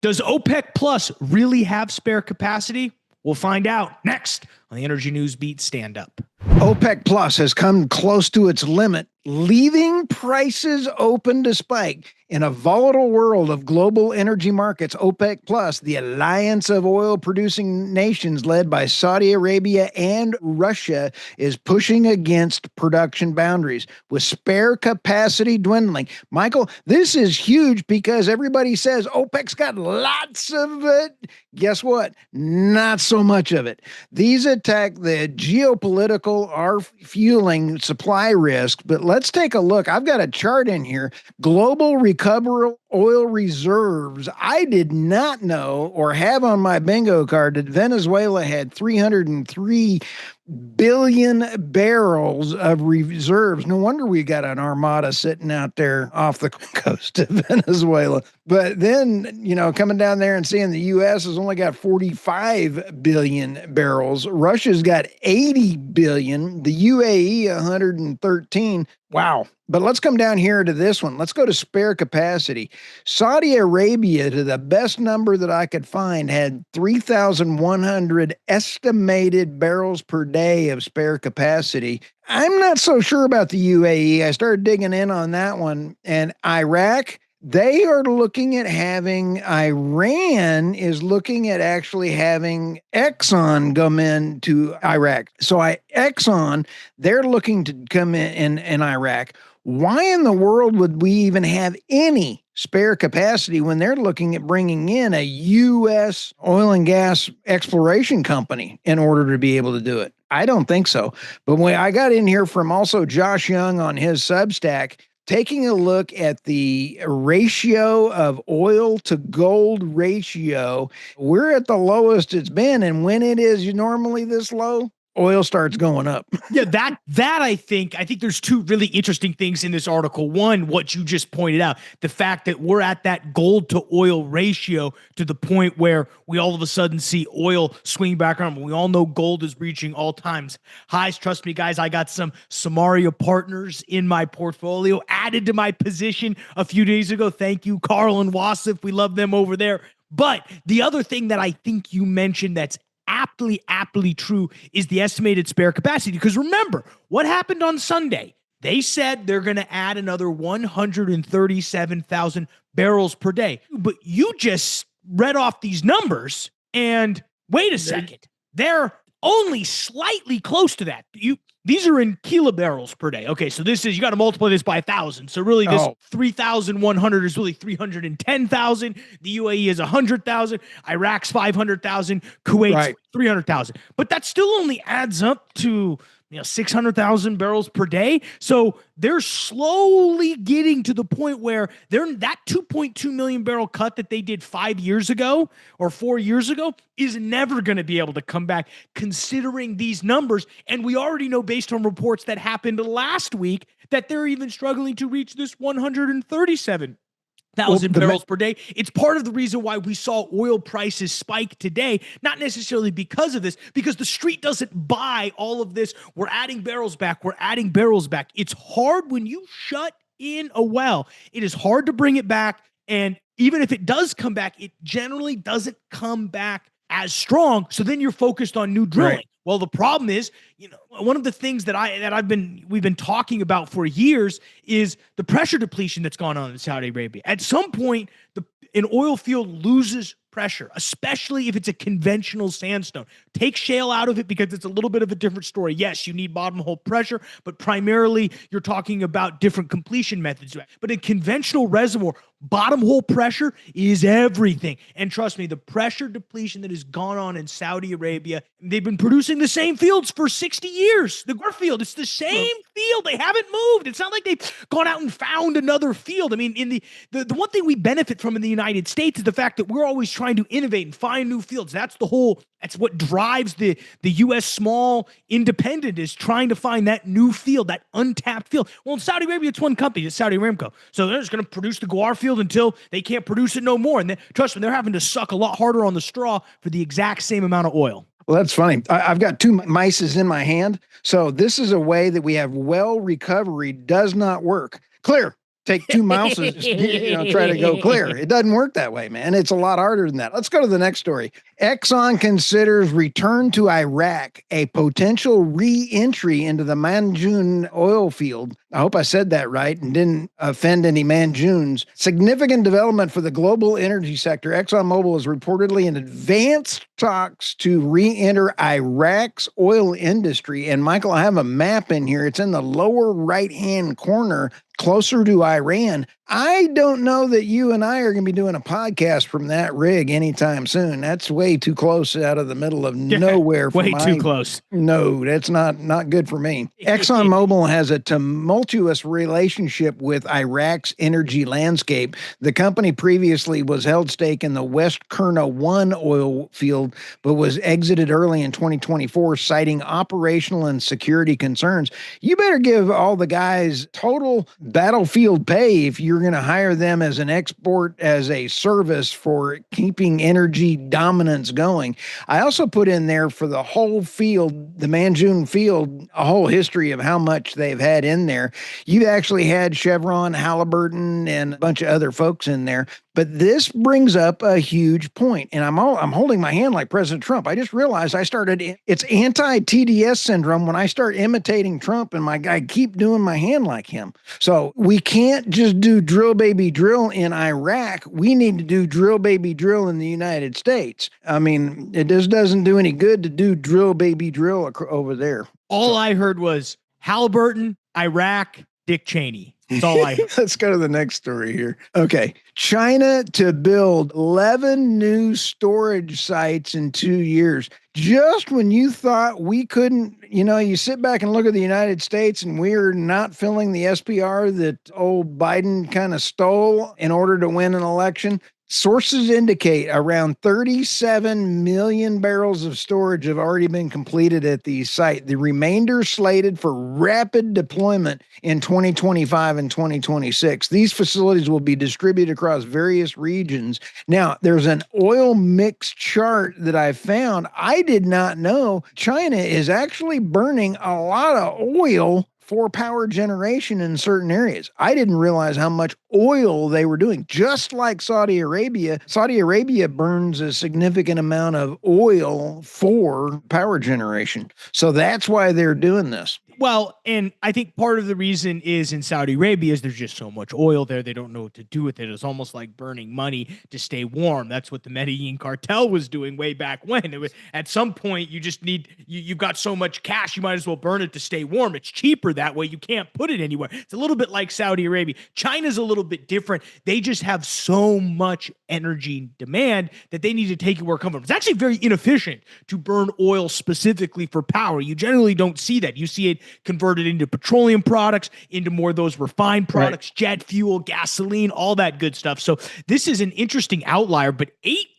Does OPEC Plus really have spare capacity? We'll find out next on the Energy News Beat Stand Up. OPEC Plus has come close to its limit, leaving prices open to spike. In a volatile world of global energy markets, OPEC Plus, the alliance of oil-producing nations led by Saudi Arabia and Russia, is pushing against production boundaries with spare capacity dwindling. Michael, this is huge because everybody says OPEC's got lots of it. Guess what? Not so much of it. These attack the geopolitical are fueling supply risk, but let's take a look. I've got a chart in here. Global recoverable oil reserves. I did not know or have on my bingo card that Venezuela had 303 billion barrels of reserves. No wonder we got an armada sitting out there off the coast of Venezuela. But then, coming down there and seeing the U.S. has only got 45 billion barrels. Russia's got 80 billion. The UAE, 113. Wow. But let's come down here to this one. Let's go to spare capacity. Saudi Arabia, to the best number that I could find, had 3,100 estimated barrels per day of spare capacity. I'm not so sure about the UAE. I started digging in on that one. And Iraq, they are looking at having, Iran is looking at actually having Exxon come in to Iraq. So Exxon, they're looking to come in Iraq. Why in the world would we even have any spare capacity when they're looking at bringing in a U.S. oil and gas exploration company in order to be able to do it? I don't think so. But when I got in here from also Josh Young on his Substack, taking a look at the ratio of oil to gold ratio, we're at the lowest it's been. And when it is normally this low, oil starts going up. Yeah, that I think there's two really interesting things in this article. One, what you just pointed out, the fact that we're at that gold to oil ratio to the point where we all of a sudden see oil swing back around. We all know gold is reaching all times highs. Trust me, guys, I got some Samaria partners in my portfolio added to my position a few days ago. Thank you, Carl and Wasif. We love them over there. But the other thing that I think you mentioned that's aptly true is the estimated spare capacity. Because remember, what happened on Sunday? They said they're going to add another 137,000 barrels per day. But you just read off these numbers, and wait a second. They're only slightly close to that. These are in kilobarrels per day. Okay, so this is, you got to multiply this by 1,000. So really this 3,100 is really 310,000. The UAE is 100,000. Iraq's 500,000. Kuwait's 300,000. But that still only adds up to 600,000 barrels per day. So they're slowly getting to the point where that 2.2 million barrel cut that they did 5 years ago or 4 years ago is never going to be able to come back considering these numbers. And we already know based on reports that happened last week that they're even struggling to reach this 137,000 barrels per day. It's part of the reason why we saw oil prices spike today, not necessarily because of this, because the street doesn't buy all of this. We're adding barrels back. It's hard when you shut in a well. It is hard to bring it back. And even if it does come back, it generally doesn't come back as strong. So then you're focused on new drilling. Right. Well, the problem is, one of the things we've been talking about for years is the pressure depletion that's gone on in Saudi Arabia. At some point, an oil field loses pressure, especially if it's a conventional sandstone. Take shale out of it because it's a little bit of a different story. Yes, you need bottom hole pressure, but primarily you're talking about different completion methods. But in conventional reservoir, bottom hole pressure is everything. And trust me, the pressure depletion that has gone on in Saudi Arabia, they've been producing the same fields for 60 years. The Gar field, it's the same field. They haven't moved. It's not like they've gone out and found another field. I mean, in the one thing we benefit from in the United States is the fact that we're always trying to innovate and find new fields. That's what drives the U.S. small independent, is trying to find that new field, that untapped field. Well, in Saudi Arabia, it's one company, it's Saudi Aramco. So they're just going to produce the Guar field until they can't produce it no more. And trust me, they're having to suck a lot harder on the straw for the exact same amount of oil. Well, that's funny. I've got two mices in my hand. So this is a way that we have well recovery does not work. Clear. take 2 mouses to try to go clear. It doesn't work that way, man. It's a lot harder than that. Let's go to the next story. Exxon considers return to Iraq a potential re-entry into the Majnoon oil field. I hope I said that right and didn't offend any Majnoons. Significant development for the global energy sector. ExxonMobil is reportedly in advanced talks to re-enter Iraq's oil industry. And Michael, I have a map in here. It's in the lower right-hand corner, closer to Iran. I don't know that you and I are going to be doing a podcast from that rig anytime soon. That's way too close out of the middle of nowhere. Way too close. No, that's not good for me. ExxonMobil has a tumultuous relationship with Iraq's energy landscape. The company previously was held stake in the West Kurna 1 oil field, but was exited early in 2024, citing operational and security concerns. You better give all the guys total battlefield pay if you're going to hire them as an export as a service for keeping energy dominance going. I also put in there for the whole field, the Majnoon field, a whole history of how much they've had in there. You actually had Chevron, Halliburton, and a bunch of other folks in there. But this brings up a huge point, and I'm holding my hand like President Trump. I just realized it's anti-TDS syndrome when I start imitating Trump, and I keep doing my hand like him. So we can't just do drill baby drill in Iraq. We need to do drill baby drill in the United States. I mean, it just doesn't do any good to do drill baby drill over there. All I heard was Halliburton, Iraq, Dick Cheney. That's all I heard. Let's go to the next story here. Okay. China to build 11 new storage sites in 2 years. Just when you thought we couldn't, you sit back and look at the United States and we're not filling the SPR that old Biden kind of stole in order to win an election. Sources indicate around 37 million barrels of storage have already been completed at the site. The remainder slated for rapid deployment in 2025 and 2026. These facilities will be distributed across various regions. Now, there's an oil mix chart that I found. I did not know China is actually burning a lot of oil for power generation in certain areas. I didn't realize how much oil they were doing. Just like Saudi Arabia burns a significant amount of oil for power generation. So that's why they're doing this. Well, and I think part of the reason is in Saudi Arabia is there's just so much oil there. They don't know what to do with it. It's almost like burning money to stay warm. That's what the Medellin cartel was doing way back when. It was, at some point, you just you've got so much cash, you might as well burn it to stay warm. It's cheaper that way. You can't put it anywhere. It's a little bit like Saudi Arabia. China's a little bit different. They just have so much energy demand that they need to take it where it comes from. It's actually very inefficient to burn oil specifically for power. You generally don't see that. You see it converted into petroleum products, into more of those refined products, right. Jet fuel, gasoline, all that good stuff. So this is an interesting outlier, but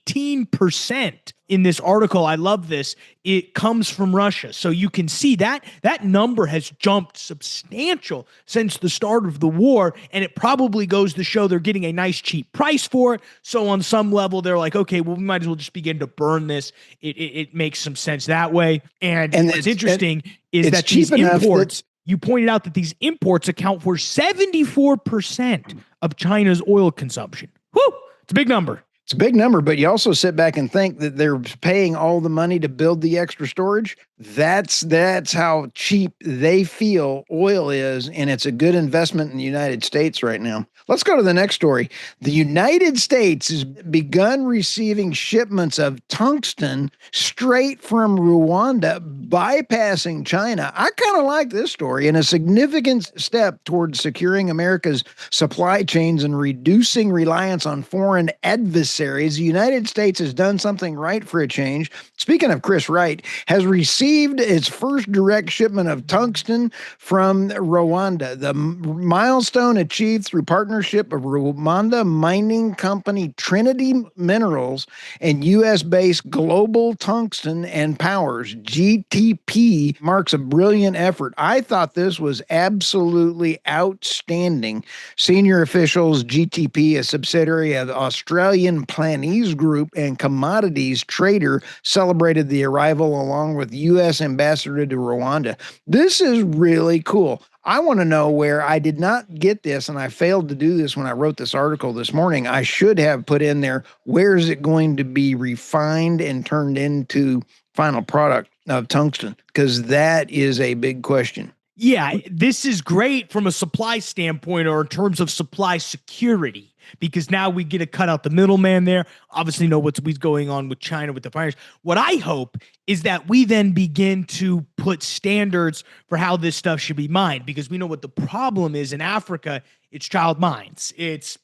18% in this article, I love this, it comes from Russia. So you can see that number has jumped substantial since the start of the war, and it probably goes to show they're getting a nice cheap price for it. So on some level, they're like, okay, well, we might as well just begin to burn this. It makes some sense that way. And what's interesting is that these imports, you pointed out that these imports account for 74% of China's oil consumption. Whew, it's a big number. It's a big number, but you also sit back and think that they're paying all the money to build the extra storage. That's how cheap they feel oil is, and it's a good investment in the United States right now. Let's go to the next story. The United States has begun receiving shipments of tungsten straight from Rwanda, bypassing China. I kind of like this story, and a significant step towards securing America's supply chains and reducing reliance on foreign adversaries. The United States has done something right for a change. Speaking of Chris Wright, has received its first direct shipment of tungsten from Rwanda. The milestone achieved through partnership of Rwanda mining company Trinity Minerals and U.S.-based Global Tungsten and Powers, GTP, marks a brilliant effort. I thought this was absolutely outstanding. Senior officials, GTP, a subsidiary of Australian Planese Group and commodities trader celebrated the arrival along with U.S. Ambassador to Rwanda. This is really cool. I want to know where I did not get this, and I failed to do this when I wrote this article this morning. I should have put in there, where is it going to be refined and turned into final product of tungsten? Because that is a big question. Yeah, this is great from a supply standpoint or in terms of supply security, because now we get to cut out the middleman there. Obviously, know what's going on with China with the fires. What I hope is that we then begin to put standards for how this stuff should be mined, because we know what the problem is in Africa. It's child mines. It's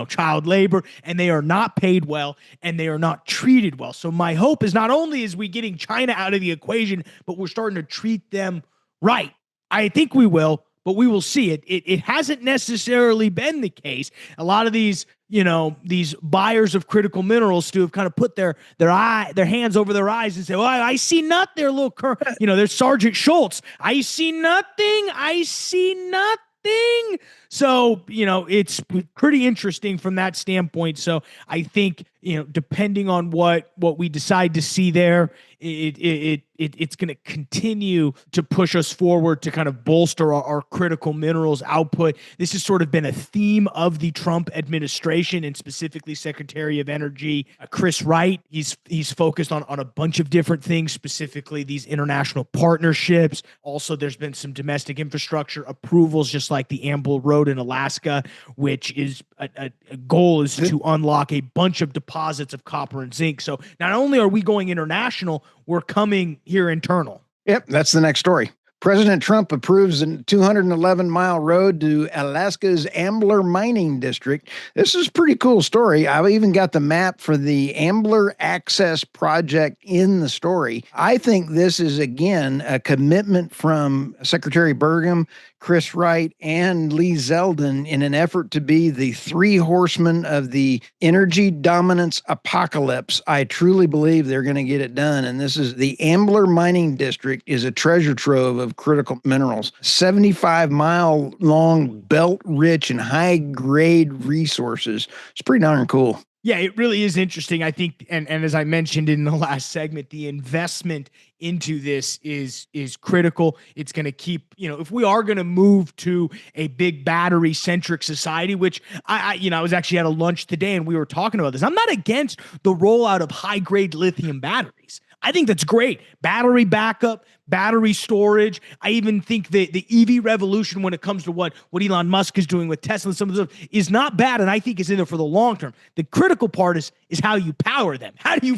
child labor, and they are not paid well and they are not treated well. So my hope is not only is we getting China out of the equation, but we're starting to treat them right. I think we will, but we will see it. It hasn't necessarily been the case. A lot of these, these buyers of critical minerals have kind of put their hands over their eyes and say, "Well, I see nothing there, little there's Sergeant Schultz. I see nothing. I see nothing." So, it's pretty interesting from that standpoint. So I think, depending on what we decide to see there, it's going to continue to push us forward to kind of bolster our critical minerals output. This has sort of been a theme of the Trump administration, and specifically Secretary of Energy Chris Wright. He's focused on a bunch of different things, specifically these international partnerships. Also, there's been some domestic infrastructure approvals, just like the Ambler Road in Alaska, which is a goal is to unlock a bunch of deposits of copper and zinc. So not only are we going international, we're coming here internal. Yep, that's the next story. President Trump approves a 211-mile road to Alaska's Ambler mining district. This is a pretty cool story. I've even got the map for the Ambler Access Project in the story. I think this is, again, a commitment from Secretary Burgum, Chris Wright, and Lee Zeldin in an effort to be the three horsemen of the energy dominance apocalypse. I truly believe they're going to get it done. And this is the Ambler Mining District is a treasure trove of critical minerals, 75-mile long, belt rich and high grade resources. It's pretty darn cool. Yeah, it really is interesting. I think, and as I mentioned in the last segment, the investment into this is critical. It's going to keep, if we are going to move to a big battery centric society, which I was actually at a lunch today and we were talking about this. I'm not against the rollout of high grade lithium batteries. I think that's great. Battery backup, battery storage. I even think the EV revolution, when it comes to what Elon Musk is doing with Tesla and some of the stuff, is not bad, and I think it's in there for the long term. The critical part is how you power them. How do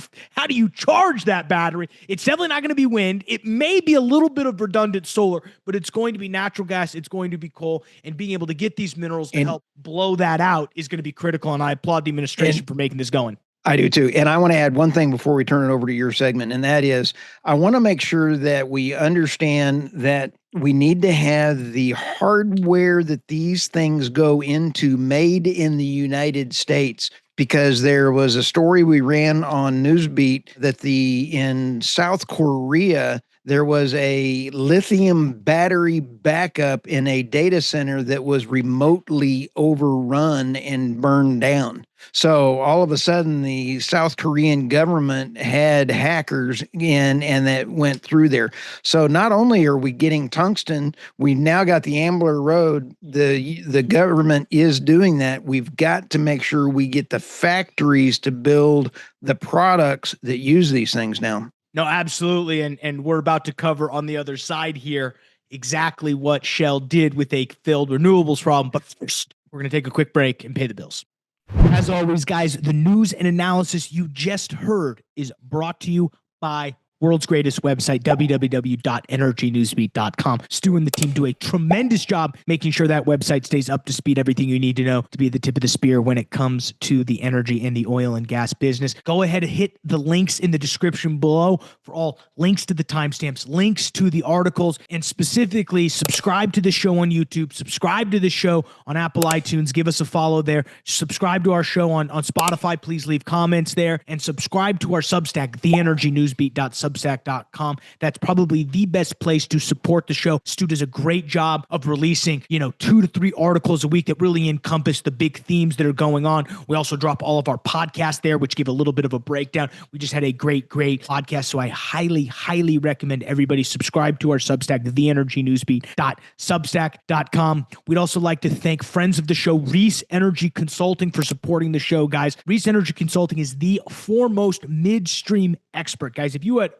you charge that battery? It's definitely not going to be wind. It may be a little bit of redundant solar, but it's going to be natural gas. It's going to be coal, and being able to get these minerals to help blow that out is going to be critical. And I applaud the administration for making this going. I do too. And I want to add one thing before we turn it over to your segment, and that is I want to make sure that we understand that we need to have the hardware that these things go into made in the United States. Because there was a story we ran on Newsbeat that in South Korea, there was a lithium battery backup in a data center that was remotely overrun and burned down. So all of a sudden, the South Korean government had hackers in, and that went through there. So not only are we getting tungsten, we now got the Ambler Road. The government is doing that. We've got to make sure we get the factories to build the products that use these things now. No, absolutely. And we're about to cover on the other side here exactly what Shell did with a failed renewables problem. But first, we're going to take a quick break and pay the bills. As always, guys, the news and analysis you just heard is brought to you by world's greatest website, www.energynewsbeat.com. Stu and the team do a tremendous job making sure that website stays up to speed, everything you need to know to be the tip of the spear when it comes to the energy and the oil and gas business. Go ahead and hit the links in the description below for all links to the timestamps, links to the articles, and specifically subscribe to the show on YouTube, subscribe to the show on Apple iTunes, give us a follow there, subscribe to our show on Spotify, please leave comments there, and subscribe to our Substack, theenergynewsbeat.substack.com. Substack.com. That's probably the best place to support the show. Stu does a great job of releasing, 2 to 3 articles a week that really encompass the big themes that are going on. We also drop all of our podcasts there, which give a little bit of a breakdown. We just had a great podcast. So I highly recommend everybody subscribe to our Substack, theenergynewsbeat.substack.com. We'd also like to thank friends of the show, Reese Energy Consulting, for supporting the show, guys. Reese Energy Consulting is the foremost midstream expert, guys. If you at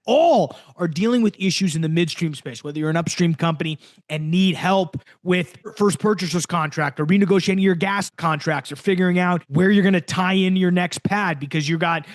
all are dealing with issues in the midstream space, whether you're an upstream company and need help with first purchaser's contract or renegotiating your gas contracts or figuring out where you're going to tie in your next pad because you've got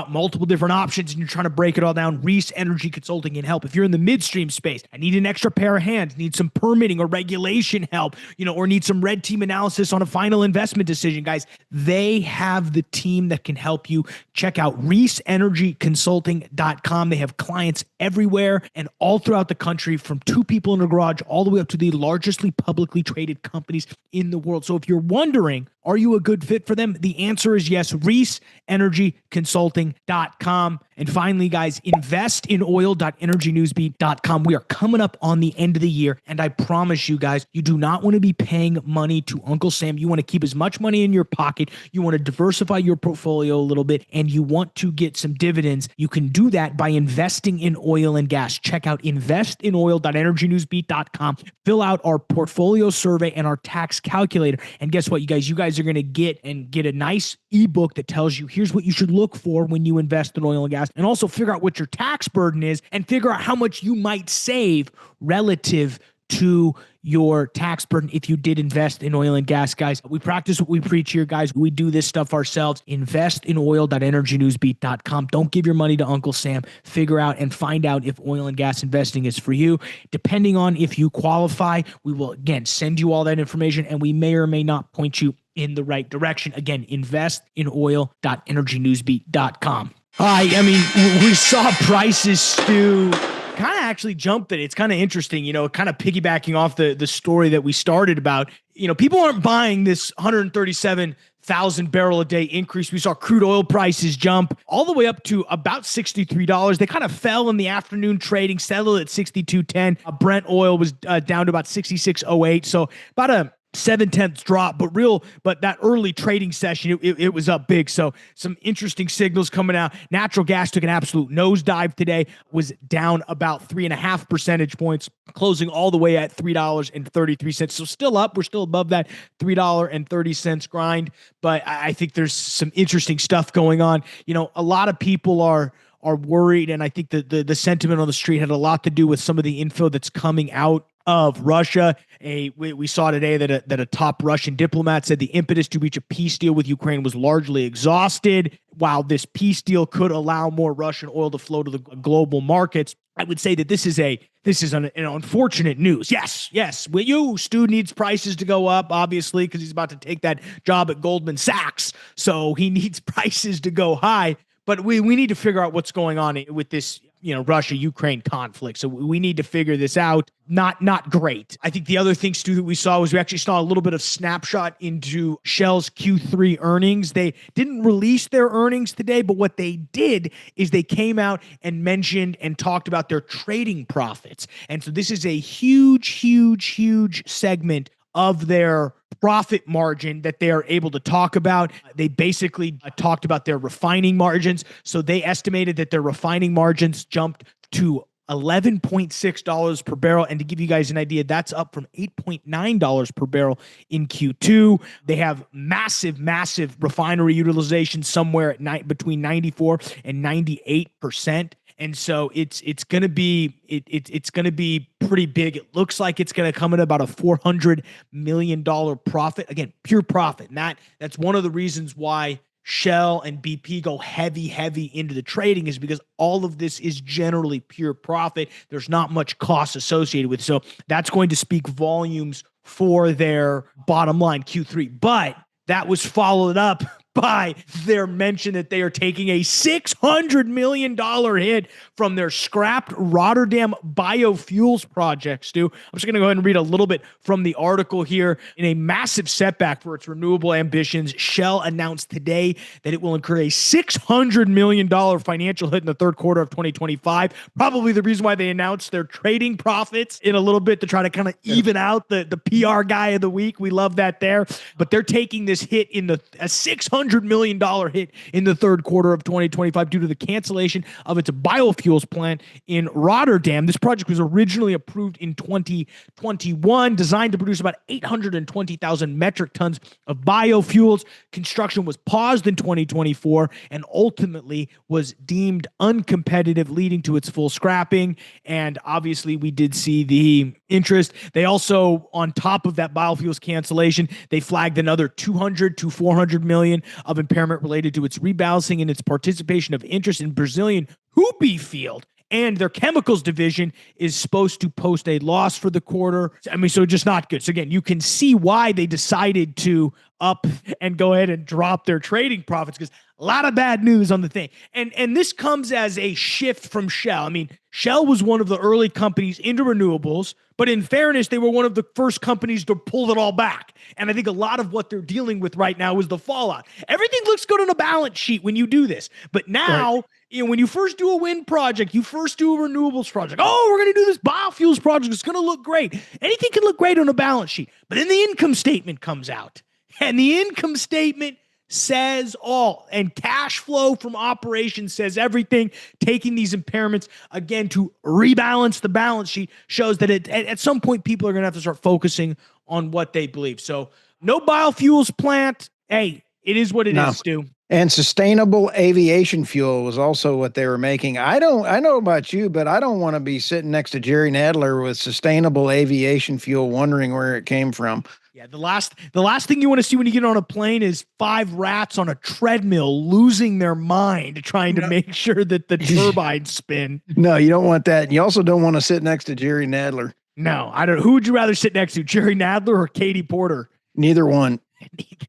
multiple different options and you're trying to break it all down, Reese Energy Consulting can help. If you're in the midstream space, I need an extra pair of hands, need some permitting or regulation help, or need some red team analysis on a final investment decision, guys, they have the team that can help you. Check out reeseenergyconsulting.com. They have clients everywhere and all throughout the country, from 2 people in a garage all the way up to the largestly publicly traded companies in the world. So if you're wondering, are you a good fit for them? The answer is yes. reeseenergyconsulting.com. And finally, guys, invest in oil.energynewsbeat.com. We are coming up on the end of the year, and I promise you guys, you do not want to be paying money to Uncle Sam. You want to keep as much money in your pocket. You want to diversify your portfolio a little bit, and you want to get some dividends. You can do that by investing in oil and gas. Check out investinoil.energynewsbeat.com. Fill out our portfolio survey and our tax calculator. And guess what, you guys are going to get a nice ebook that tells you here's what you should look for when you invest in oil and gas, and also figure out what your tax burden is and figure out how much you might save relative to your tax burden if you did invest in oil and gas, guys. We practice what we preach here, guys. We do this stuff ourselves. Invest in oil.energynewsbeat.com. Don't give your money to Uncle Sam. Figure out and find out if oil and gas investing is for you. Depending on if you qualify, we will, again, send you all that information, and we may or may not point you in the right direction. Again, invest in oil.energynewsbeat.com. I mean, we saw prices, Stu, kind of actually jumped it. It's kind of interesting, kind of piggybacking off the story that we started about. People aren't buying this 137,000 barrel a day increase. We saw crude oil prices jump all the way up to about $63. They kind of fell in the afternoon trading, settled at 62.10. Brent oil was down to about 66.08. So about a 0.7 drop, but that early trading session, it was up big. So some interesting signals coming out. Natural gas took an absolute nosedive today, was down about 3.5 percentage points, closing all the way at $3.33. So still up. We're still above that $3.30 grind, but I think there's some interesting stuff going on. A lot of people are worried, and I think the sentiment on the street had a lot to do with some of the info that's coming out of Russia. We saw today that a top Russian diplomat said the impetus to reach a peace deal with Ukraine was largely exhausted. While this peace deal could allow more Russian oil to flow to the global markets, I would say that this is an unfortunate news. Yes. Stu needs prices to go up, obviously, because he's about to take that job at Goldman Sachs. So he needs prices to go high. But we need to figure out what's going on with this, Russia-Ukraine conflict. So we need to figure this out. Not great. I think the other thing, Stu, that we saw was we actually saw a little bit of snapshot into Shell's Q3 earnings. They didn't release their earnings today, but what they did is they came out and mentioned and talked about their trading profits. And so this is a huge segment of their profit margin that they are able to talk about. They basically talked about their refining margins. So they estimated that their refining margins jumped to $11.6 per barrel. And to give you guys an idea, that's up from $8.9 per barrel in Q2. They have massive refinery utilization somewhere at between 94 and 98%. And so it's going to be pretty big. It looks like it's going to come at about a $400 million profit. Again, pure profit. And that's one of the reasons why Shell and BP go heavy into the trading, is because all of this is generally pure profit. There's not much cost associated with it. So that's going to speak volumes for their bottom line Q3. But that was followed up by their mention that they are taking a $600 million hit from their scrapped Rotterdam biofuels project, Stu. I'm just going to go ahead and read a little bit from the article here. In a massive setback for its renewable ambitions, Shell announced today that it will incur a $600 million financial hit in the third quarter of 2025. Probably the reason why they announced their trading profits in a little bit to try to kind of even out the PR guy of the week. We love that there. But they're taking this hit in a $600 million hit in the third quarter of 2025 due to the cancellation of its biofuels plant in Rotterdam. This project was originally approved in 2021, designed to produce about 820,000 metric tons of biofuels. Construction was paused in 2024 and ultimately was deemed uncompetitive, leading to its full scrapping. And obviously, we did see the interest. They also, on top of that biofuels cancellation, they flagged another 200 to 400 million of impairment related to its rebalancing and its participation of interest in Brazilian Hoopy field. And their chemicals division is supposed to post a loss for the quarter. I mean, so just not good. So again, you can see why they decided to up and go ahead and drop their trading profits, because a lot of bad news on the thing. And this comes as a shift from Shell. I mean, Shell was one of the early companies into renewables, but in fairness, they were one of the first companies to pull it all back. And I think a lot of what they're dealing with right now is the fallout. Everything looks good on a balance sheet when you do this. But now, right, when you first do a wind project, you first do a renewables project. Oh, we're going to do this biofuels project. It's going to look great. Anything can look great on a balance sheet. But then the income statement comes out. And the income statement says all, and cash flow from operations says everything. Taking these impairments again to rebalance the balance sheet shows that at some point people are going to have to start focusing on what they believe. So no biofuels plant. Hey, it is what it is, Stu. And sustainable aviation fuel was also what they were making. I know about you, but I don't want to be sitting next to Jerry Nadler with sustainable aviation fuel wondering where it came from. Yeah, the last thing you want to see when you get on a plane is 5 rats on a treadmill losing their mind trying to make sure that the turbines spin. No, you don't want that. You also don't want to sit next to Jerry Nadler. No, I don't. Who would you rather sit next to, Jerry Nadler or Katie Porter? Neither one.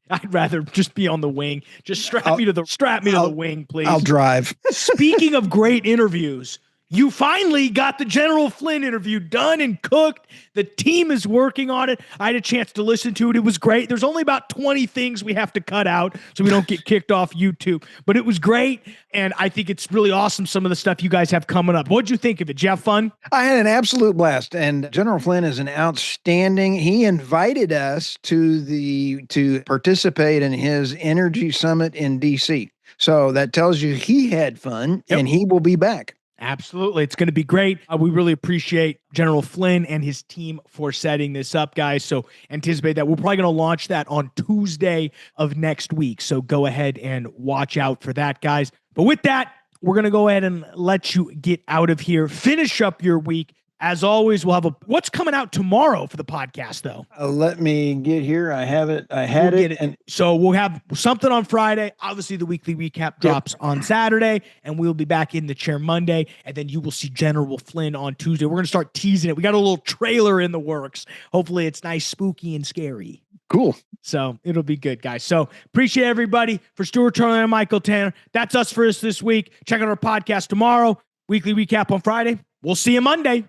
I'd rather just be on the wing. Just strap me to the wing, please. I'll drive. Speaking of great interviews, you finally got the General Flynn interview done and cooked. The team is working on it. I had a chance to listen to it. It was great. There's only about 20 things we have to cut out so we don't get kicked off YouTube. But it was great, and I think it's really awesome, some of the stuff you guys have coming up. What'd you think of it? Did you have fun? I had an absolute blast, and General Flynn is an outstanding. He invited us to participate in his energy summit in D.C. So that tells you he had fun, and he will be back. Absolutely. It's going to be great. We really appreciate General Flynn and his team for setting this up, guys. So anticipate that. We're probably going to launch that on Tuesday of next week. So go ahead and watch out for that, guys. But with that, we're going to go ahead and let you get out of here. Finish up your week. As always, we'll have what's coming out tomorrow for the podcast, though. Let me get here. I have it. I had it. And so we'll have something on Friday. Obviously, the weekly recap drops on Saturday, and we'll be back in the chair Monday. And then you will see General Flynn on Tuesday. We're going to start teasing it. We got a little trailer in the works. Hopefully, it's nice, spooky, and scary. Cool. So it'll be good, guys. So appreciate everybody. For Stuart Turner and Michael Tanner, that's us for us this week. Check out our podcast tomorrow. Weekly recap on Friday. We'll see you Monday.